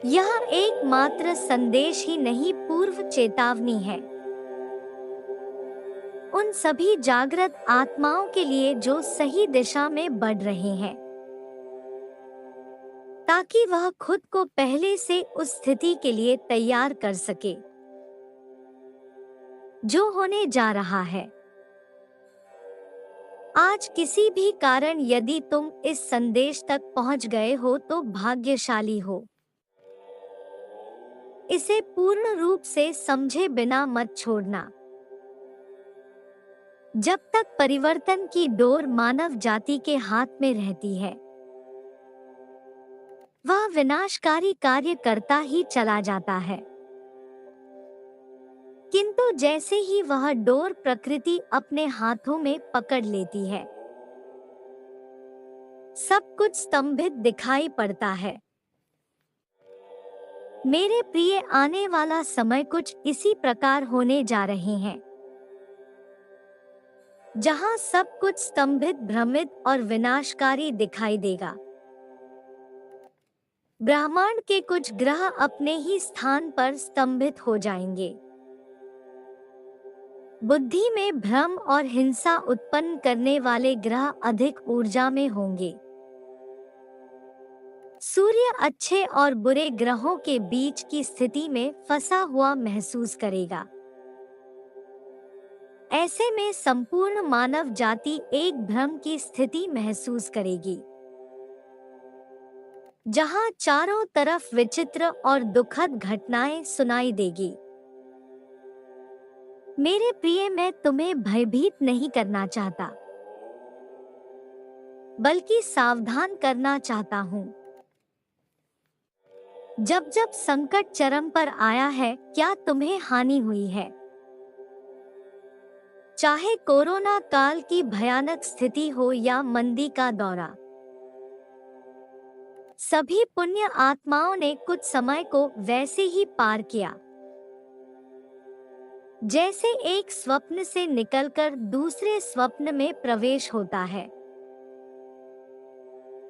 यह एकमात्र संदेश ही नहीं, पूर्व चेतावनी है उन सभी जागृत आत्माओं के लिए जो सही दिशा में बढ़ रहे हैं, ताकि वह खुद को पहले से उस स्थिति के लिए तैयार कर सके जो होने जा रहा है। आज किसी भी कारण यदि तुम इस संदेश तक पहुंच गए हो तो भाग्यशाली हो। इसे पूर्ण रूप से समझे बिना मत छोड़ना। जब तक परिवर्तन की डोर मानव जाति के हाथ में रहती है, वह विनाशकारी कार्य करता ही चला जाता है। किंतु जैसे ही वह डोर प्रकृति अपने हाथों में पकड़ लेती है, सब कुछ स्तंभित दिखाई पड़ता है। मेरे प्रिय, आने वाला समय कुछ इसी प्रकार होने जा रहे हैं, जहां सब कुछ स्तंभित, भ्रमित और विनाशकारी दिखाई देगा। ब्रह्मांड के कुछ ग्रह अपने ही स्थान पर स्तंभित हो जाएंगे। बुद्धि में भ्रम और हिंसा उत्पन्न करने वाले ग्रह अधिक ऊर्जा में होंगे। सूर्य अच्छे और बुरे ग्रहों के बीच की स्थिति में फंसा हुआ महसूस करेगा। ऐसे में संपूर्ण मानव जाति एक भ्रम की स्थिति महसूस करेगी, जहां चारों तरफ विचित्र और दुखद घटनाएं सुनाई देगी। मेरे प्रिय, मैं तुम्हें भयभीत नहीं करना चाहता, बल्कि सावधान करना चाहता हूँ। जब जब संकट चरम पर आया है, क्या तुम्हें हानि हुई है? चाहे कोरोना काल की भयानक स्थिति हो या मंदी का दौरा, सभी पुण्य आत्माओं ने कुछ समय को वैसे ही पार किया, जैसे एक स्वप्न से निकलकर दूसरे स्वप्न में प्रवेश होता है।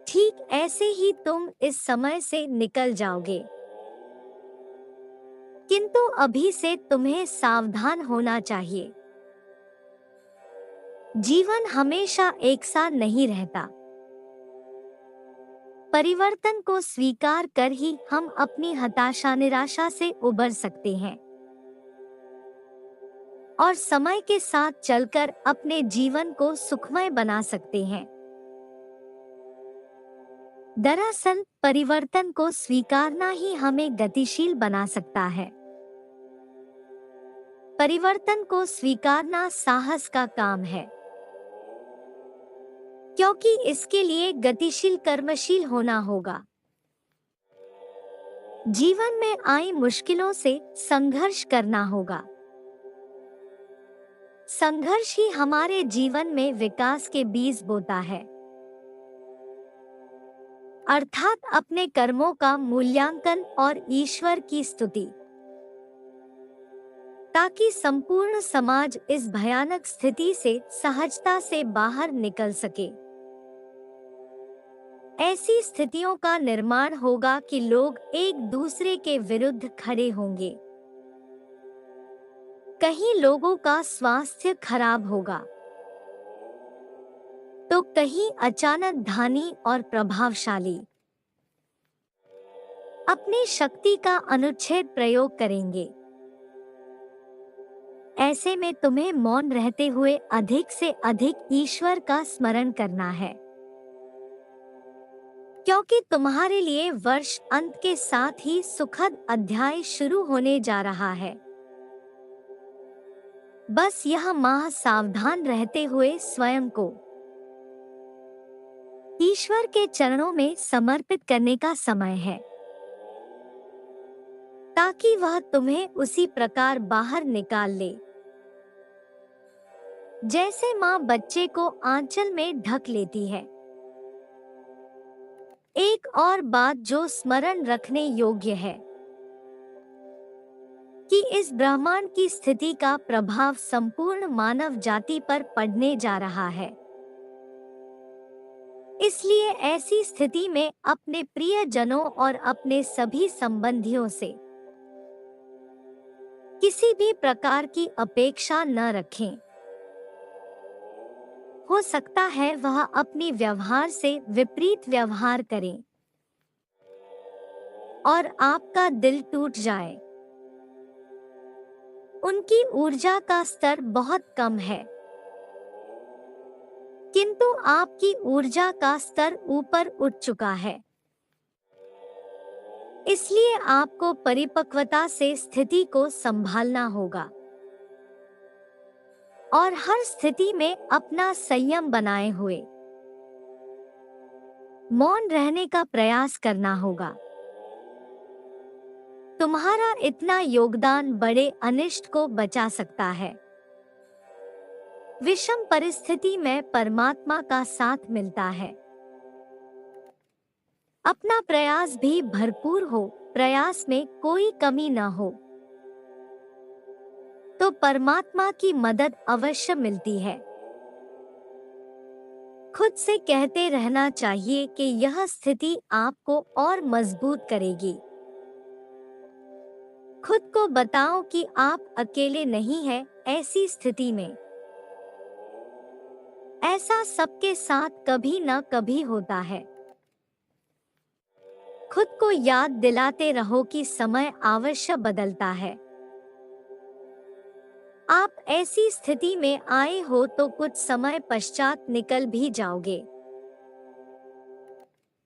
ठीक ऐसे ही तुम इस समय से निकल जाओगे। किंतु अभी से तुम्हें सावधान होना चाहिए। जीवन हमेशा एक सा नहीं रहता। परिवर्तन को स्वीकार कर ही हम अपनी हताशा, निराशा से उबर सकते हैं और समय के साथ चलकर अपने जीवन को सुखमय बना सकते हैं। दरअसल परिवर्तन को स्वीकारना ही हमें गतिशील बना सकता है। परिवर्तन को स्वीकारना साहस का काम है, क्योंकि इसके लिए गतिशील, कर्मशील होना होगा। जीवन में आई मुश्किलों से संघर्ष करना होगा। संघर्ष ही हमारे जीवन में विकास के बीज बोता है, अर्थात अपने कर्मों का मूल्यांकन और ईश्वर की स्तुति, ताकि संपूर्ण समाज इस भयानक स्थिति से सहजता से बाहर निकल सके। ऐसी स्थितियों का निर्माण होगा कि लोग एक दूसरे के विरुद्ध खड़े होंगे। कहीं लोगों का स्वास्थ्य खराब होगा, तो कहीं अचानक धनी और प्रभावशाली अपनी शक्ति का अनुच्छेद प्रयोग करेंगे। ऐसे में तुम्हें मौन रहते हुए अधिक से अधिक ईश्वर का स्मरण करना है, क्योंकि तुम्हारे लिए वर्ष अंत के साथ ही सुखद अध्याय शुरू होने जा रहा है। बस यह माह सावधान रहते हुए स्वयं को ईश्वर के चरणों में समर्पित करने का समय है, ताकि वह तुम्हें उसी प्रकार बाहर निकाल ले, जैसे माँ बच्चे को आंचल में ढक लेती है। एक और बात जो स्मरण रखने योग्य है कि इस ब्रह्मांड की स्थिति का प्रभाव संपूर्ण मानव जाति पर पड़ने जा रहा है। इसलिए ऐसी स्थिति में अपने प्रियजनों और अपने सभी संबंधियों से किसी भी प्रकार की अपेक्षा न रखें। हो सकता है वह अपनी व्यवहार से विपरीत व्यवहार करें और आपका दिल टूट जाए। उनकी ऊर्जा का स्तर बहुत कम है, किंतु आपकी ऊर्जा का स्तर ऊपर उठ चुका है। इसलिए आपको परिपक्वता से स्थिति को संभालना होगा और हर स्थिति में अपना संयम बनाए हुए मौन रहने का प्रयास करना होगा। तुम्हारा इतना योगदान बड़े अनिष्ट को बचा सकता है। विषम परिस्थिति में परमात्मा का साथ मिलता है। अपना प्रयास भी भरपूर हो, प्रयास में कोई कमी न हो, तो परमात्मा की मदद अवश्य मिलती है। खुद से कहते रहना चाहिए कि यह स्थिति आपको और मजबूत करेगी। खुद को बताओ कि आप अकेले नहीं हैं ऐसी स्थिति में। ऐसा सबके साथ कभी न कभी होता है। खुद को याद दिलाते रहो कि समय अवश्य बदलता है। आप ऐसी स्थिति में आए हो तो कुछ समय पश्चात निकल भी जाओगे।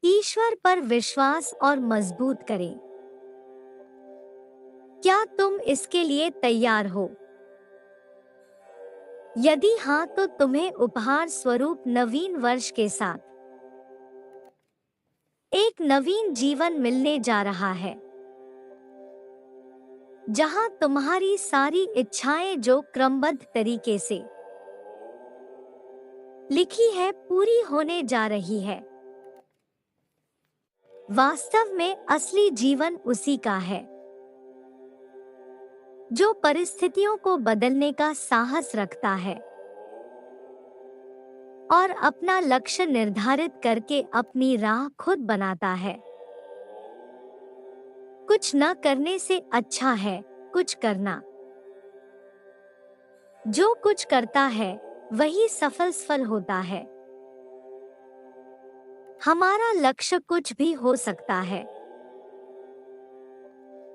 ईश्वर पर विश्वास और मजबूत करें। क्या तुम इसके लिए तैयार हो? यदि हाँ, तो तुम्हें उपहार स्वरूप नवीन वर्ष के साथ एक नवीन जीवन मिलने जा रहा है, जहां तुम्हारी सारी इच्छाएं जो क्रमबद्ध तरीके से लिखी है पूरी होने जा रही है। वास्तव में असली जीवन उसी का है जो परिस्थितियों को बदलने का साहस रखता है और अपना लक्ष्य निर्धारित करके अपनी राह खुद बनाता है। कुछ न करने से अच्छा है कुछ करना। जो कुछ करता है वही सफल होता है। हमारा लक्ष्य कुछ भी हो सकता है,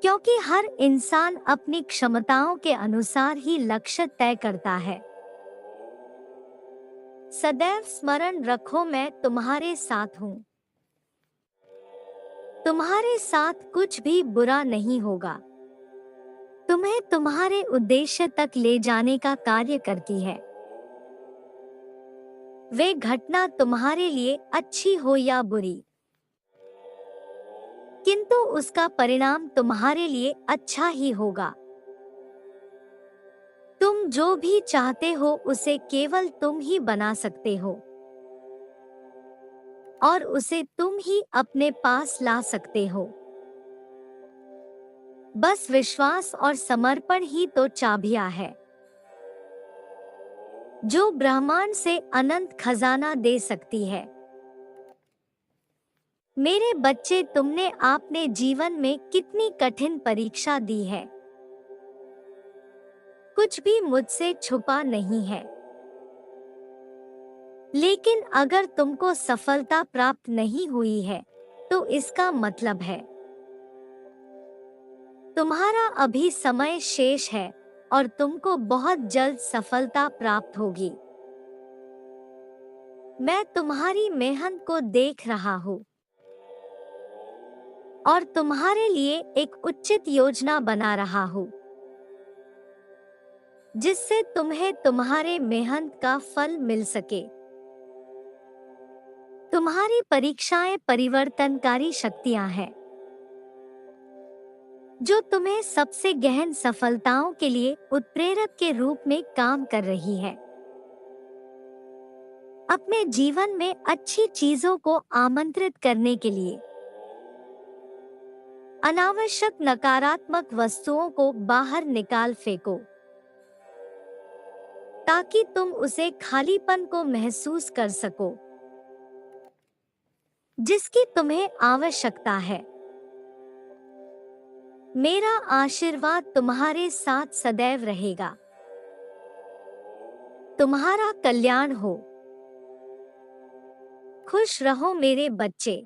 क्योंकि हर इंसान अपनी क्षमताओं के अनुसार ही लक्ष्य तय करता है। सदैव स्मरण रखो, मैं तुम्हारे साथ हूँ। तुम्हारे साथ कुछ भी बुरा नहीं होगा। तुम्हें तुम्हारे उद्देश्य तक ले जाने का कार्य करती है। वे घटना तुम्हारे लिए अच्छी हो या बुरी, किंतु उसका परिणाम तुम्हारे लिए अच्छा ही होगा। तुम जो भी चाहते हो उसे केवल तुम ही बना सकते हो और उसे तुम ही अपने पास ला सकते हो। बस विश्वास और समर्पण ही तो चाबियां है जो ब्रह्मांड से अनंत खजाना दे सकती है। मेरे बच्चे, तुमने अपने जीवन में कितनी कठिन परीक्षा दी है। कुछ भी मुझसे छुपा नहीं है, लेकिन अगर तुमको सफलता प्राप्त नहीं हुई है तो इसका मतलब है तुम्हारा अभी समय शेष है और तुमको बहुत जल्द सफलता प्राप्त होगी। मैं तुम्हारी मेहनत को देख रहा हूँ और तुम्हारे लिए एक उचित योजना बना रहा हूँ, जिससे तुम्हें तुम्हारे मेहनत का फल मिल सके। तुम्हारी परीक्षाएं परिवर्तनकारी शक्तियां हैं जो तुम्हें सबसे गहन सफलताओं के लिए उत्प्रेरक के रूप में काम कर रही है। अपने जीवन में अच्छी चीजों को आमंत्रित करने के लिए अनावश्यक नकारात्मक वस्तुओं को बाहर निकाल फेंको, ताकि तुम उसे खालीपन को महसूस कर सको। जिसकी तुम्हें आवश्यकता है। मेरा आशीर्वाद तुम्हारे साथ सदैव रहेगा। तुम्हारा कल्याण हो। खुश रहो मेरे बच्चे।